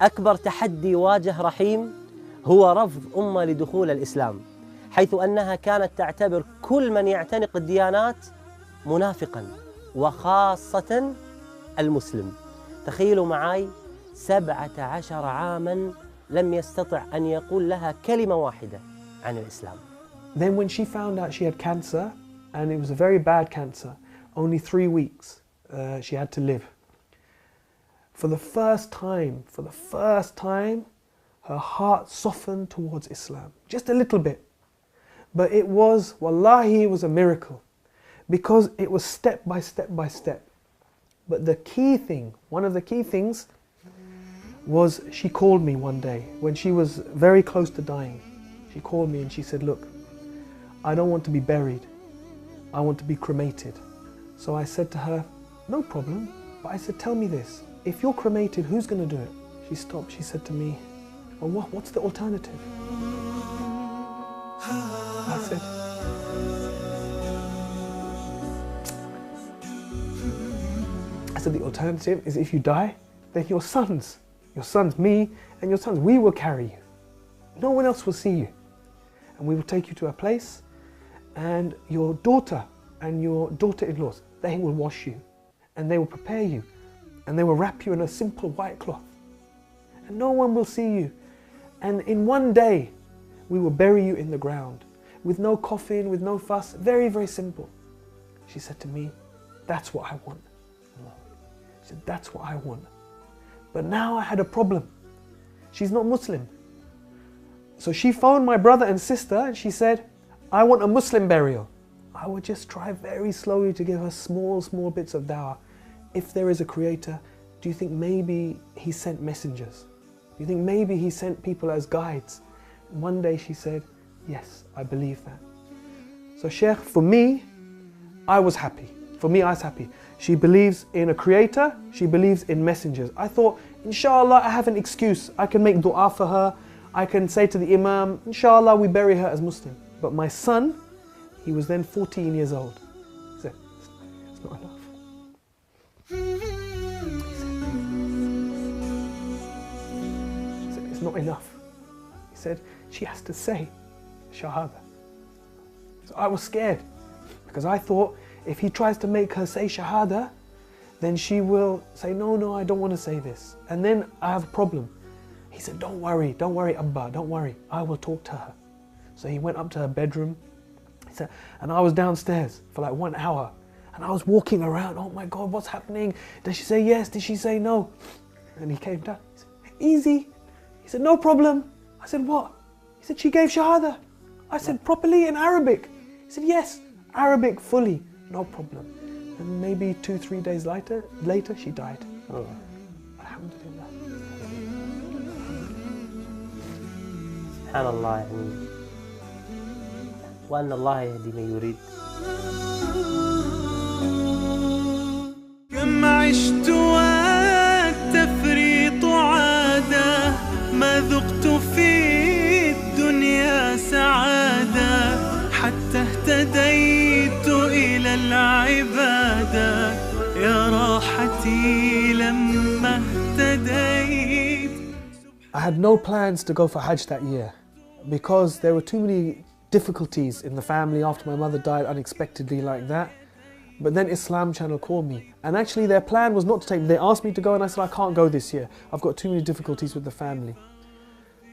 أكبر تحدي واجه رحيم هو رفض أمه لدخول الإسلام، حيث أنها كانت تعتبر كل من يعتنق الديانات منافقاً، وخاصة المسلم. تخيلوا معي 17 عاماً لم يستطع أن يقول لها كلمة واحدة عن الإسلام. Then when she found out she had cancer, and it was a very bad cancer, only 3 weeks she had to live. For the first time, her heart softened towards Islam, just a little bit. But it was, wallahi, it was a miracle, because it was step by step by step. But the key thing, one of the key things, was she called me one day when she was very close to dying. She called me and she said, look, I don't want to be buried. I want to be cremated. So I said to her, no problem. But I said, tell me this, if you're cremated, who's going to do it? She stopped, she said to me, well, what's the alternative? I said, the alternative is if you die, then your sons, me and your sons, we will carry you. No one else will see you. And we will take you to a place, and your daughter and your daughter-in-laws, they will wash you, and they will prepare you, and they will wrap you in a simple white cloth. And no one will see you. And in one day, we will bury you in the ground, with no coffin, with no fuss, very, very simple. She said to me, that's what I want. She said, that's what I want. But now I had a problem. She's not Muslim. So she phoned my brother and sister and she said, I want a Muslim burial. I would just try very slowly to give her small bits of dawah. If there is a creator, do you think maybe he sent messengers? Do you think maybe he sent people as guides? And one day she said, yes, I believe that. So Sheikh, for me, I was happy. For me, I was happy. She believes in a creator, she believes in messengers. I thought, inshallah, I have an excuse. I can make dua for her. I can say to the imam, inshallah, we bury her as Muslim. But my son, he was then 14 years old. He said, it's not enough. He said, it's not enough. He said, she has to say Shahada. So I was scared, because I thought, if he tries to make her say Shahada, then she will say, no, I don't want to say this. And then I have a problem. He said, don't worry, Abba, don't worry. I will talk to her. So he went up to her bedroom. He said, and I was downstairs for like 1 hour. And I was walking around, oh my God, what's happening? Did she say yes? Did she say no? And he came down, he said, easy. He said, no problem. I said, what? He said, she gave Shahada. I said, properly in Arabic? He said, yes, Arabic fully. No problem. And maybe 2-3 days later, she died. Oh. Alhamdulillah. سبحان الله يعني وأن الله يهدي من يريد. كم عشت والتفريط عادة ما ذقت في الدنيا سعادة حتى اهتديت إلى العبادة يا راحتي لما اهتديت. I had no plans to go for Hajj that year because there were too many difficulties in the family after my mother died unexpectedly like that. But then Islam Channel called me, and actually their plan was not to take me. They asked me to go and I said I can't go this year. I've got too many difficulties with the family.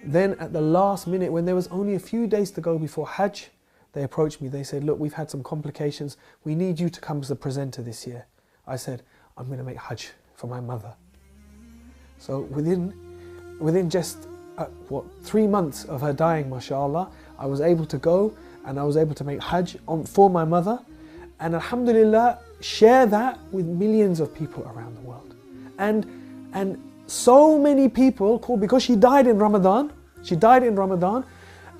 Then at the last minute, when there was only a few days to go before Hajj, they approached me. They said, look, we've had some complications. We need you to come as a presenter this year. I said, I'm going to make Hajj for my mother. So within just 3 months of her dying, mashallah, I was able to go and I was able to make Hajj for my mother, and alhamdulillah share that with millions of people around the world. And so many people called, because she died in Ramadan,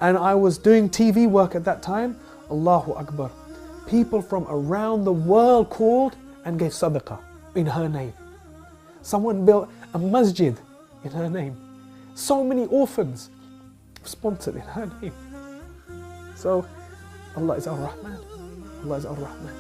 and I was doing TV work at that time. Allahu Akbar. People from around the world called and gave sadaqah in her name. Someone built a masjid in her name. So many orphans sponsored in her name. So Allah is Ar-Rahman. Allah is Ar-Rahman.